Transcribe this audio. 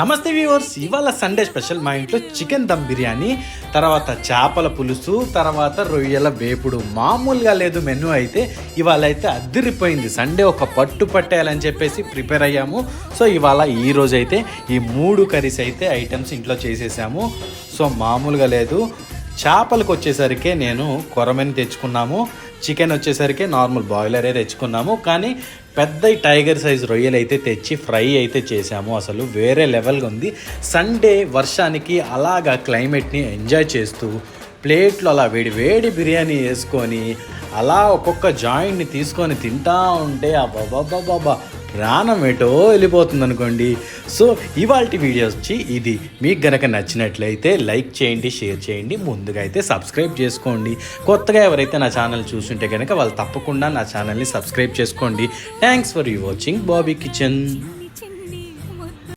నమస్తే వ్యూవర్స్, ఇవాళ Sunday special మా ఇంట్లో చికెన్ దమ్ బిర్యానీ, తర్వాత చేపల పులుసు, తర్వాత రొయ్యల వేపుడు. మామూలుగా లేదు మెనూ అయితే. ఇవాళ అయితే అదిరిపోయింది. సండే ఒక పట్టు పట్టేయాలని చెప్పేసి ప్రిపేర్ అయ్యాము. సో ఇవాళ ఈరోజు అయితే ఈ 3 కర్రీస్ అయితే ఐటమ్స్ ఇంట్లో చేసేసాము. సో మామూలుగా లేదు. చేపలకు వచ్చేసరికి నేను కొరమని తెచ్చుకున్నాము, చికెన్ వచ్చేసరికి నార్మల్ బాయిలరే తెచ్చుకున్నాము. కానీ పెద్ద టైగర్ సైజ్ రొయ్యలు అయితే తెచ్చి ఫ్రై అయితే చేసాము. అసలు వేరే లెవెల్గా ఉంది. సండే వర్షానికి అలాగా క్లైమేట్ని ఎంజాయ్ చేస్తూ ప్లేట్లో అలా వేడి వేడి బిర్యానీ వేసుకొని అలా ఒక్కొక్క జాయింట్ని తీసుకొని తింటా ఉంటే అబ్బాబాబాబా ప్రాణం ఏటో వెళ్ళిపోతుంది అనుకోండి. సో ఇవాళ వీడియో వచ్చి ఇది. మీకు గనక నచ్చినట్లయితే లైక్ చేయండి, షేర్ చేయండి, ముందుగా అయితే సబ్స్క్రైబ్ చేసుకోండి. కొత్తగా ఎవరైతే నా ఛానల్ చూస్తుంటే కనుక వాళ్ళు తప్పకుండా నా ఛానల్ని సబ్స్క్రైబ్ చేసుకోండి. Thanks for you watching Bobby kitchen.